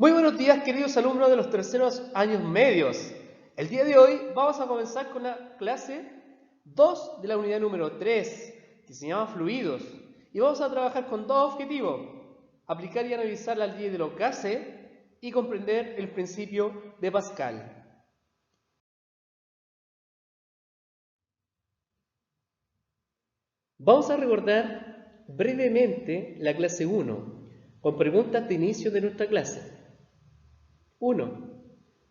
Muy buenos días, queridos alumnos de los terceros años medios. El día de hoy vamos a comenzar con la clase 2 de la unidad número 3, que se llama Fluidos. Y vamos a trabajar con dos objetivos: aplicar y analizar la ley de los gases y comprender el principio de Pascal. Vamos a recordar brevemente la clase 1, con preguntas de inicio de nuestra clase. 1.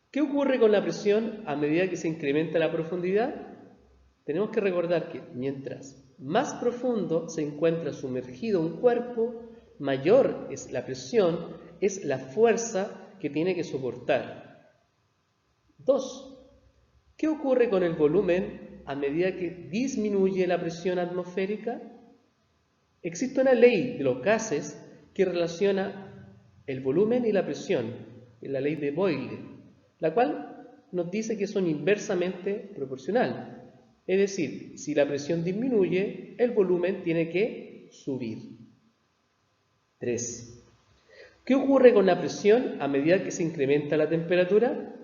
¿Qué ocurre con la presión a medida que se incrementa la profundidad? Tenemos que recordar que mientras más profundo se encuentra sumergido un cuerpo, mayor es la presión, es la fuerza que tiene que soportar. 2. ¿Qué ocurre con el volumen a medida que disminuye la presión atmosférica? Existe una ley de los gases que relaciona el volumen y la presión, la ley de Boyle, la cual nos dice que son inversamente proporcionales. Es decir, si la presión disminuye, el volumen tiene que subir. 3. ¿Qué ocurre con la presión a medida que se incrementa la temperatura?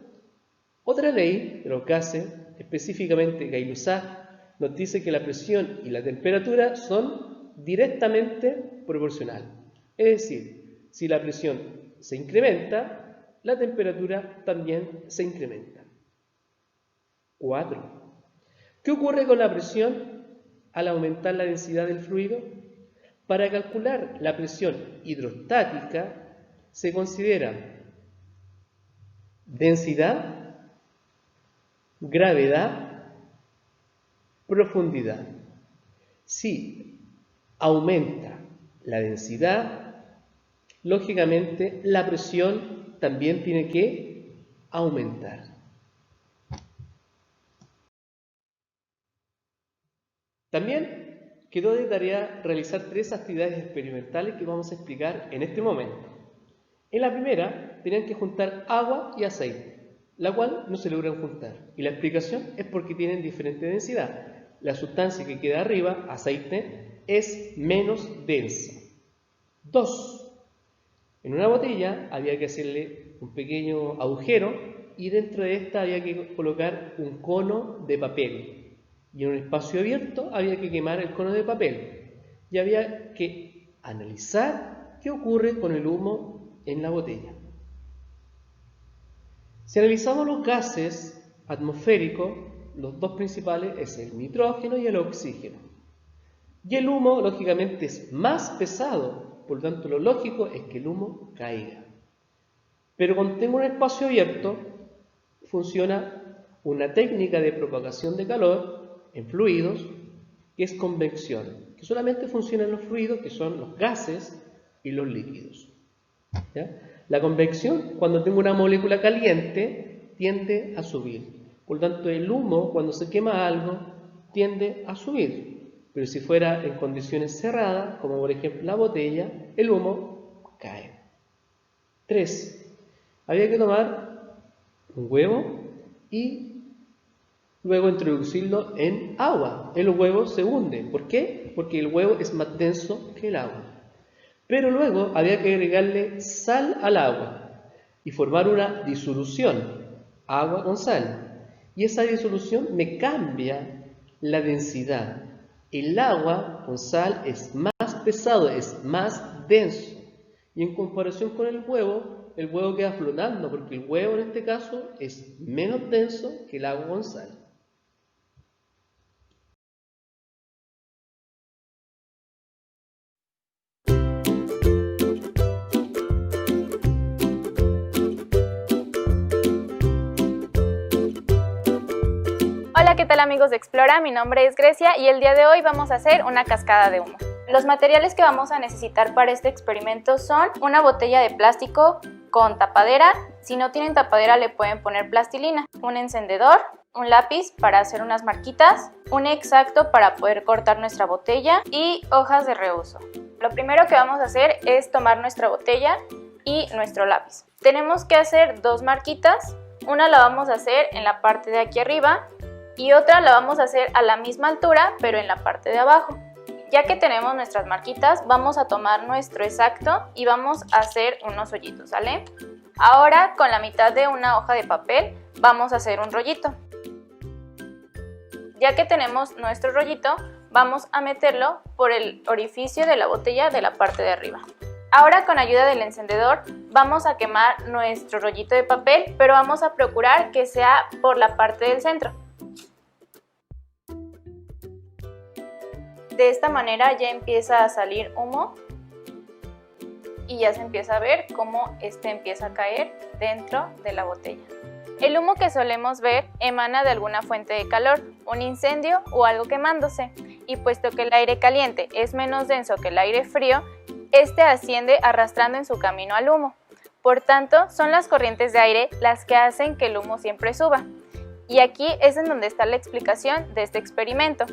Otra ley de los gases, específicamente Gay-Lussac, nos dice que la presión y la temperatura son directamente proporcionales. Es decir, si la presión se incrementa, la temperatura también se incrementa. 4. ¿Qué ocurre con la presión al aumentar la densidad del fluido? Para calcular la presión hidrostática se considera densidad, gravedad, profundidad. Si aumenta la densidad, lógicamente la presión también tiene que aumentar. También quedó de tarea realizar 3 actividades experimentales que vamos a explicar en este momento. En la primera, tenían que juntar agua y aceite, la cual no se logran juntar. Y la explicación es porque tienen diferente densidad. La sustancia que queda arriba, aceite, es menos densa. 2. En una botella había que hacerle un pequeño agujero y dentro de esta había que colocar un cono de papel. Y en un espacio abierto había que quemar el cono de papel. Y había que analizar qué ocurre con el humo en la botella. Si analizamos los gases atmosféricos, los dos principales es el nitrógeno y el oxígeno. Y el humo, lógicamente, es más pesado. Por lo tanto, lo lógico es que el humo caiga. Pero cuando tengo un espacio abierto, funciona una técnica de propagación de calor en fluidos, que es convección, que solamente funciona en los fluidos, que son los gases y los líquidos. ¿Ya? La convección, cuando tengo una molécula caliente, tiende a subir. Por lo tanto, el humo, cuando se quema algo, tiende a subir. Pero si fuera en condiciones cerradas, como por ejemplo la botella, el humo cae. 3. Había que tomar un huevo y luego introducirlo en agua. El huevo se hunde. ¿Por qué? Porque el huevo es más denso que el agua. Pero luego había que agregarle sal al agua y formar una disolución, agua con sal. Y esa disolución me cambia la densidad. El agua con sal es más pesado, es más denso. Y en comparación con el huevo queda flotando, porque el huevo en este caso es menos denso que el agua con sal. Hola, ¿qué tal amigos de Explora? Mi nombre es Grecia y el día de hoy vamos a hacer una cascada de humo. Los materiales que vamos a necesitar para este experimento son una botella de plástico con tapadera. Si no tienen tapadera le pueden poner plastilina, un encendedor, un lápiz para hacer unas marquitas, un exacto para poder cortar nuestra botella y hojas de reuso. Lo primero que vamos a hacer es tomar nuestra botella y nuestro lápiz. Tenemos que hacer 2 marquitas, una la vamos a hacer en la parte de aquí arriba y otra la vamos a hacer a la misma altura pero en la parte de abajo. Ya que tenemos nuestras marquitas, vamos a tomar nuestro exacto y vamos a hacer unos hoyitos, ¿sale? Ahora, con la mitad de una hoja de papel, vamos a hacer un rollito. Ya que tenemos nuestro rollito, vamos a meterlo por el orificio de la botella de la parte de arriba. Ahora, con ayuda del encendedor, vamos a quemar nuestro rollito de papel, pero vamos a procurar que sea por la parte del centro. De esta manera ya empieza a salir humo y ya se empieza a ver cómo este empieza a caer dentro de la botella. El humo que solemos ver emana de alguna fuente de calor, un incendio o algo quemándose, y puesto que el aire caliente es menos denso que el aire frío, este asciende arrastrando en su camino al humo. Por tanto, son las corrientes de aire las que hacen que el humo siempre suba. Y aquí es en donde está la explicación de este experimento.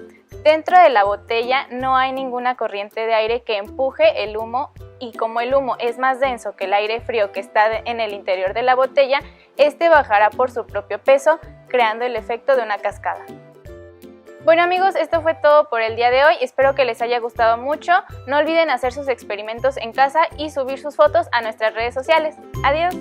Dentro de la botella no hay ninguna corriente de aire que empuje el humo, y como el humo es más denso que el aire frío que está en el interior de la botella, este bajará por su propio peso, creando el efecto de una cascada. Bueno amigos, esto fue todo por el día de hoy, espero que les haya gustado mucho. No olviden hacer sus experimentos en casa y subir sus fotos a nuestras redes sociales. ¡Adiós!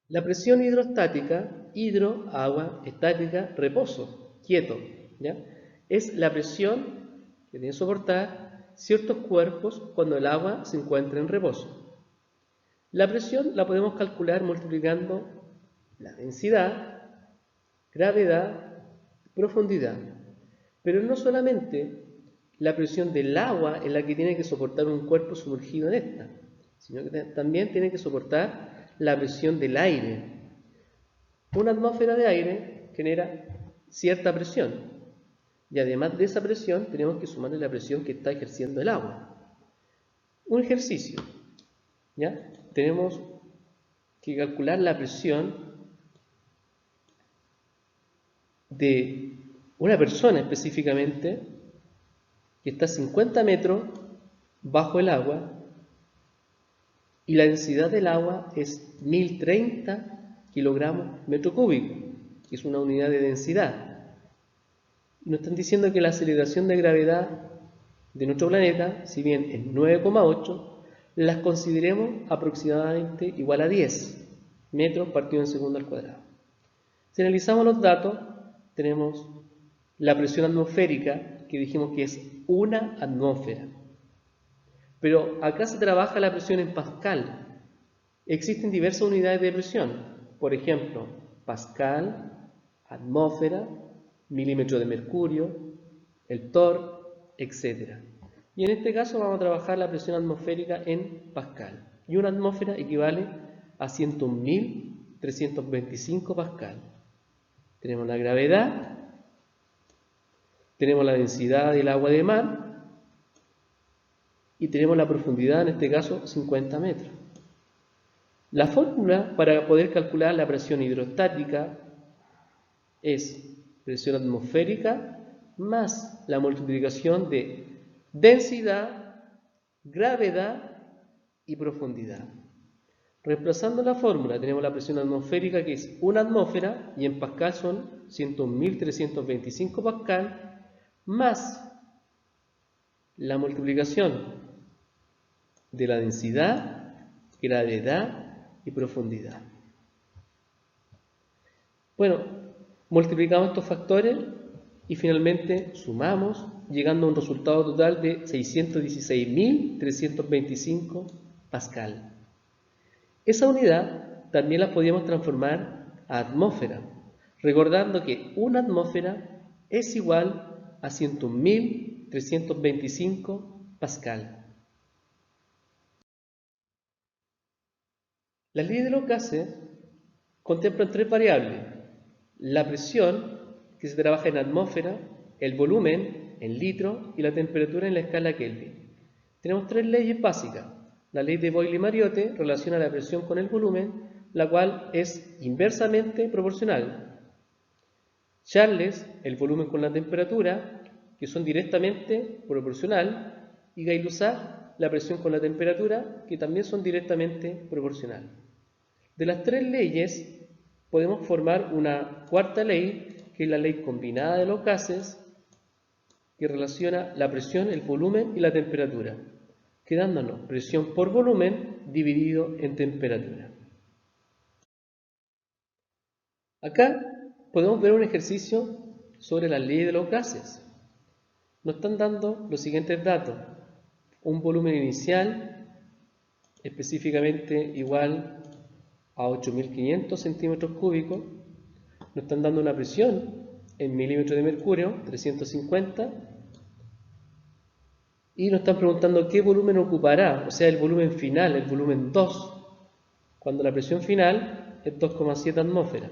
La presión hidrostática, hidro, agua, estática, reposo, quieto, ¿ya? Es la presión que deben soportar ciertos cuerpos cuando el agua se encuentra en reposo. La presión la podemos calcular multiplicando la densidad, gravedad, profundidad. Pero no solamente la presión del agua es la que tiene que soportar un cuerpo sumergido en esta, sino que también tiene que soportar la presión del aire. Una atmósfera de aire genera cierta presión, y además de esa presión tenemos que sumarle la presión que está ejerciendo el agua. Un ejercicio, ¿ya? Tenemos que calcular la presión de una persona específicamente que está a 50 metros bajo el agua y la densidad del agua es 1030 kilogramos metro cúbico, que es una unidad de densidad. Y nos están diciendo que la aceleración de gravedad de nuestro planeta, si bien es 9,8, las consideremos aproximadamente igual a 10 metros partido en segundo al cuadrado. Si analizamos los datos, tenemos la presión atmosférica, que dijimos que es una atmósfera. Pero acá se trabaja la presión en pascal. Existen diversas unidades de presión. Por ejemplo, pascal, atmósfera, milímetro de mercurio, el torr, etc. Y en este caso vamos a trabajar la presión atmosférica en pascal. Y una atmósfera equivale a 101.325 pascal. Tenemos la gravedad, tenemos la densidad del agua de mar y tenemos la profundidad, en este caso 50 metros. La fórmula para poder calcular la presión hidrostática es presión atmosférica más la multiplicación de densidad, gravedad y profundidad. Reemplazando la fórmula tenemos la presión atmosférica, que es una atmósfera, y en pascal son 101.325 pascal, más la multiplicación de la densidad, gravedad y profundidad. Bueno, multiplicamos estos factores y finalmente sumamos, llegando a un resultado total de 616.325 pascal. Esa unidad también la podíamos transformar a atmósfera, recordando que una atmósfera es igual a 101.325 pascal. Las leyes de los gases contemplan tres variables: la presión, que se trabaja en atmósfera, el volumen en litro y la temperatura en la escala Kelvin. Tenemos tres leyes básicas. La ley de Boyle-Mariotte relaciona la presión con el volumen, la cual es inversamente proporcional. Charles, el volumen con la temperatura, que son directamente proporcional, y Gay-Lussac, la presión con la temperatura, que también son directamente proporcional. De las tres leyes podemos formar una cuarta ley, que es la ley combinada de los gases, que relaciona la presión, el volumen y la temperatura, quedándonos presión por volumen dividido en temperatura. Acá podemos ver un ejercicio sobre la ley de los gases. Nos están dando los siguientes datos: un volumen inicial específicamente igual a 8.500 centímetros cúbicos. Nos están dando una presión en milímetros de mercurio, 350, y nos están preguntando qué volumen ocupará, o sea, el volumen final, el volumen 2, cuando la presión final es 2,7 atmósferas.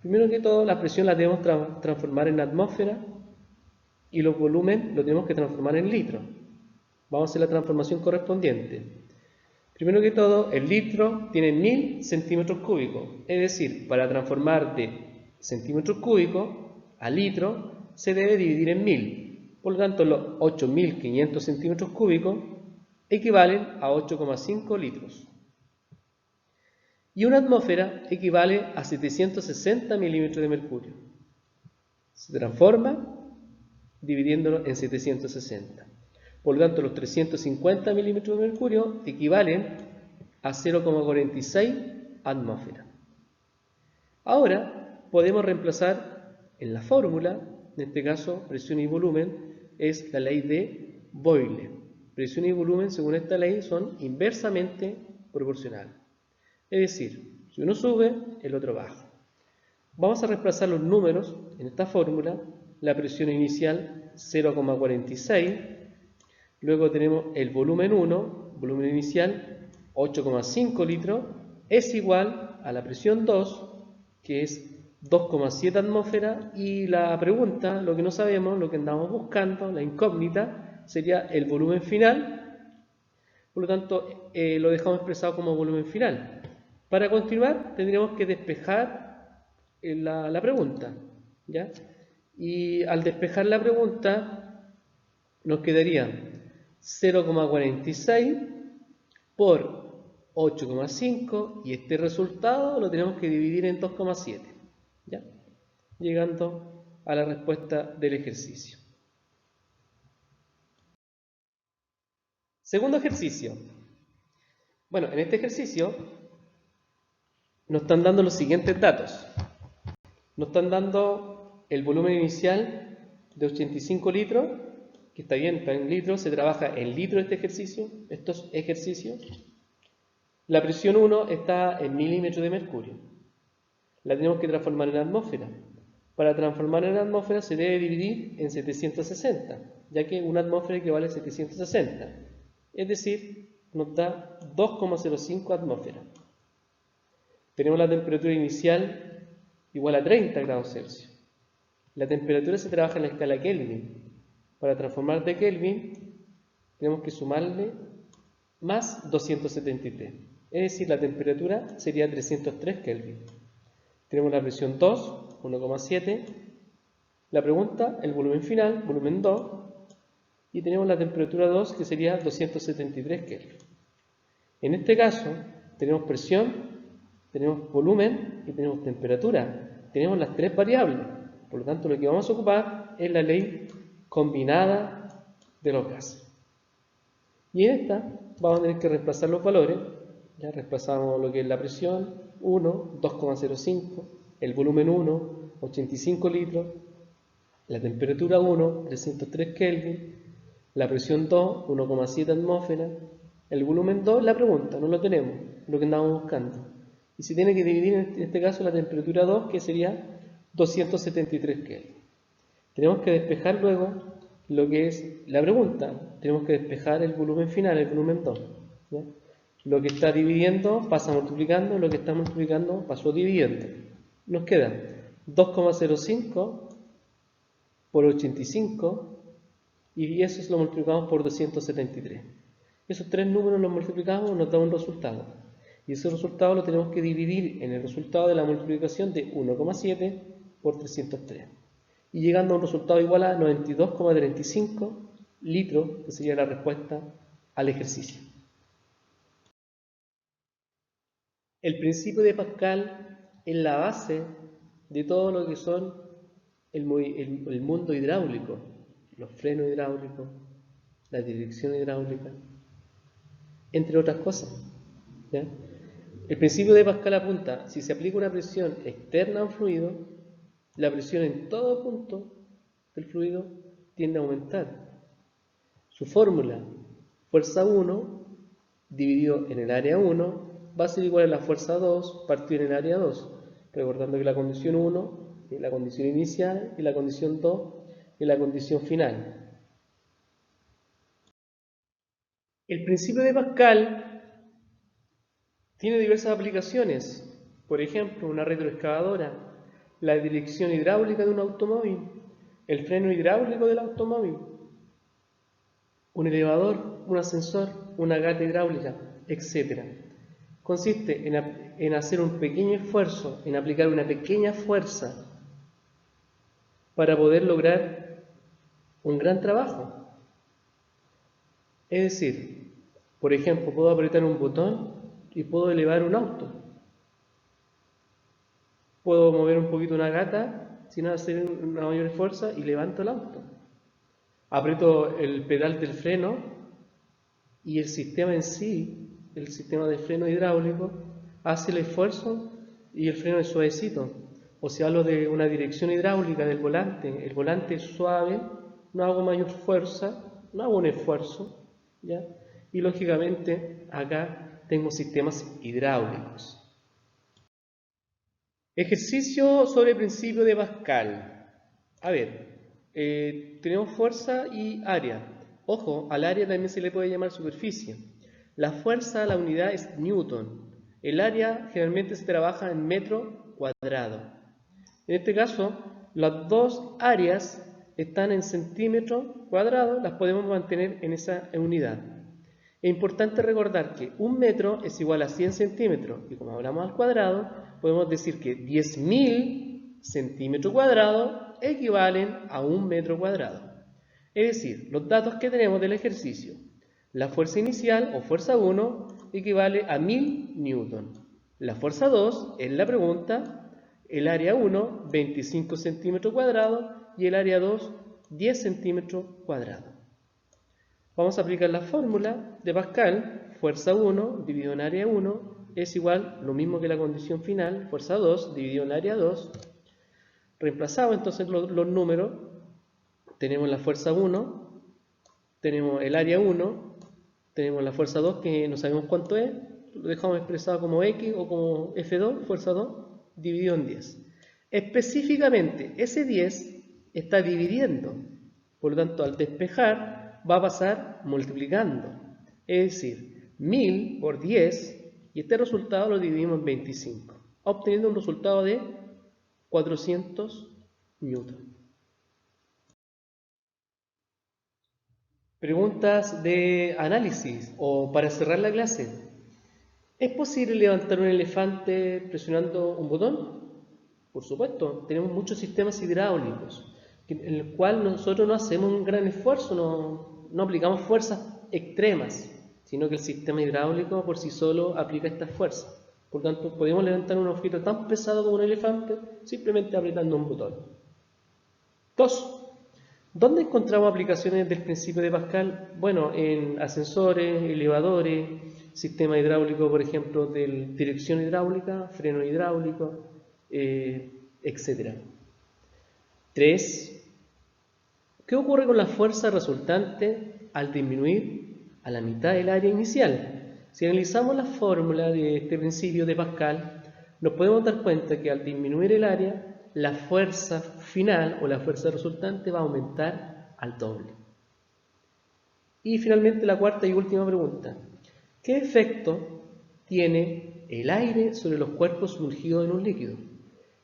Primero que todo, la presión la debemos transformar en atmósfera y los volúmenes lo tenemos que transformar en litros. Vamos a hacer la transformación correspondiente. Primero que todo, el litro tiene 1000 centímetros cúbicos, es decir, para transformar de centímetros cúbicos a litro se debe dividir en 1000. Por lo tanto, los 8.500 centímetros cúbicos equivalen a 8,5 litros. Y una atmósfera equivale a 760 milímetros de mercurio. Se transforma dividiéndolo en 760. Por lo tanto, los 350 milímetros de mercurio equivalen a 0,46 atmósferas. Ahora podemos reemplazar en la fórmula, en este caso presión y volumen, es la ley de Boyle. Presión y volumen, según esta ley, son inversamente proporcionales. Es decir, si uno sube, el otro baja. Vamos a reemplazar los números en esta fórmula. La presión inicial 0,46, luego tenemos el volumen 1, volumen inicial 8,5 litros, es igual a la presión 2, que es 2,7 atmósferas, y la pregunta, lo que no sabemos, lo que andamos buscando, la incógnita, sería el volumen final. Por lo tanto, lo dejamos expresado como volumen final. Para continuar, tendríamos que despejar la pregunta, ¿ya? Y al despejar la pregunta, nos quedaría 0,46 por 8,5, y este resultado lo tenemos que dividir en 2,7, ¿ya? Llegando a la respuesta del ejercicio. Segundo ejercicio. Bueno, en este ejercicio nos están dando los siguientes datos. Nos están dando el volumen inicial de 85 litros, que está bien, está en litros, se trabaja en litros estos ejercicios. La presión 1 está en milímetros de mercurio. La tenemos que transformar en atmósfera. Para transformar en atmósfera se debe dividir en 760, ya que una atmósfera equivale a 760. Es decir, nos da 2,05 atmósferas. Tenemos la temperatura inicial igual a 30 grados Celsius. La temperatura se trabaja en la escala Kelvin. Para transformar de Kelvin tenemos que sumarle más 273. Es decir, la temperatura sería 303 Kelvin. Tenemos la presión 2, 1,7. La pregunta, el volumen final, volumen 2. Y tenemos la temperatura 2, que sería 273 Kelvin. En este caso, tenemos presión, tenemos volumen y tenemos temperatura. Tenemos las tres variables. Por lo tanto, lo que vamos a ocupar es la ley combinada de los gases. Y en esta vamos a tener que reemplazar los valores. Ya reemplazamos lo que es la presión 1, 2,05, el volumen 1, 85 litros, la temperatura 1, 303 Kelvin, la presión 2, 1,7 atmósferas, el volumen 2, la pregunta, no lo tenemos, lo que andamos buscando. Y se tiene que dividir en este caso la temperatura 2, que sería 273 Kelvin. Tenemos que despejar luego lo que es la pregunta. Tenemos que despejar el volumen final, el volumen 2. ¿Ya? Lo que está dividiendo pasa multiplicando, lo que está multiplicando pasó dividiendo. Nos queda 2,05 por 85, y eso lo multiplicamos por 273. Esos tres números los multiplicamos, nos da un resultado. Y ese resultado lo tenemos que dividir en el resultado de la multiplicación de 1,7 por 303. Y llegando a un resultado igual a 92,35 litros, que sería la respuesta al ejercicio. El principio de Pascal es la base de todo lo que son el mundo hidráulico, los frenos hidráulicos, la dirección hidráulica, entre otras cosas. ¿Ya? El principio de Pascal apunta, si se aplica una presión externa a un fluido, la presión en todo punto del fluido tiende a aumentar. Su fórmula, fuerza 1 dividido en el área 1, va a ser igual a la fuerza 2 partido en el área 2. Recordando que la condición 1 es la condición inicial y la condición 2 es la condición final. El principio de Pascal tiene diversas aplicaciones. Por ejemplo, una retroexcavadora, la dirección hidráulica de un automóvil, el freno hidráulico del automóvil, un elevador, un ascensor, una gata hidráulica, etc. Consiste en hacer un pequeño esfuerzo, en aplicar una pequeña fuerza para poder lograr un gran trabajo. Es decir, por ejemplo, puedo apretar un botón y puedo elevar un auto. Puedo mover un poquito una gata sin hacer una mayor fuerza y levanto el auto. Aprieto el pedal del freno y el sistema en sí, el sistema de freno hidráulico, hace el esfuerzo y el freno es suavecito. O si hablo de una dirección hidráulica del volante, el volante es suave, no hago mayor fuerza, no hago un esfuerzo, ¿ya? Y lógicamente acá tengo sistemas hidráulicos. Ejercicio sobre el principio de Pascal. A ver, tenemos fuerza y área. Ojo, al área también se le puede llamar superficie. La fuerza, la unidad es Newton. El área generalmente se trabaja en metro cuadrado. En este caso, las dos áreas están en centímetro cuadrado, las podemos mantener en esa unidad. Es importante recordar que un metro es igual a 100 centímetros y como hablamos al cuadrado, podemos decir que 10.000 centímetros cuadrados equivalen a un metro cuadrado. Es decir, los datos que tenemos del ejercicio, la fuerza inicial o fuerza 1 equivale a 1000 newton. La fuerza 2 es la pregunta, el área 1 25 centímetros cuadrados y el área 2 10 centímetros cuadrados. Vamos a aplicar la fórmula de Pascal, fuerza 1 dividido en área 1 es igual, lo mismo que la condición final, fuerza 2 dividido en área 2. Reemplazado entonces los números, tenemos la fuerza 1, tenemos el área 1, tenemos la fuerza 2 que no sabemos cuánto es, lo dejamos expresado como X o como F2, fuerza 2, dividido en 10. Específicamente, ese 10 está dividiendo, por lo tanto al despejar va a pasar multiplicando, es decir, 1000 por 10 y este resultado lo dividimos en 25, obteniendo un resultado de 400 newton. Preguntas de análisis o para cerrar la clase. ¿Es posible levantar un elefante presionando un botón? Por supuesto, tenemos muchos sistemas hidráulicos en el cual nosotros no hacemos un gran esfuerzo, no aplicamos fuerzas extremas, sino que el sistema hidráulico por sí solo aplica estas fuerzas. Por tanto, podemos levantar un objeto tan pesado como un elefante simplemente apretando un botón. 2. ¿Dónde encontramos aplicaciones del principio de Pascal? Bueno, en ascensores, elevadores, sistema hidráulico, por ejemplo, de dirección hidráulica, freno hidráulico, etc. 3. ¿Qué ocurre con la fuerza resultante al disminuir a la mitad del área inicial? Si analizamos la fórmula de este principio de Pascal, nos podemos dar cuenta que al disminuir el área, la fuerza final o la fuerza resultante va a aumentar al doble. Y finalmente la cuarta y última pregunta. ¿Qué efecto tiene el aire sobre los cuerpos sumergidos en un líquido?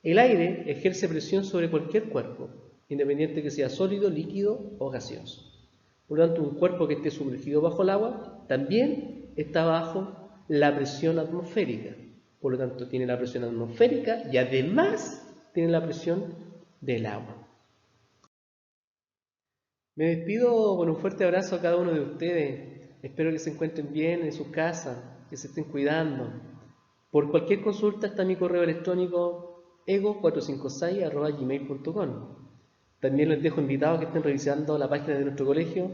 El aire ejerce presión sobre cualquier cuerpo, independiente que sea sólido, líquido o gaseoso. Por lo tanto, un cuerpo que esté sumergido bajo el agua también está bajo la presión atmosférica. Por lo tanto, tiene la presión atmosférica y además tiene la presión del agua. Me despido con un fuerte abrazo a cada uno de ustedes. Espero que se encuentren bien en sus casas, que se estén cuidando. Por cualquier consulta está mi correo electrónico ego456@gmail.com. También les dejo invitados que estén revisando la página de nuestro colegio,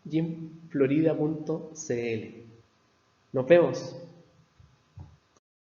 gymflorida.cl. Nos vemos.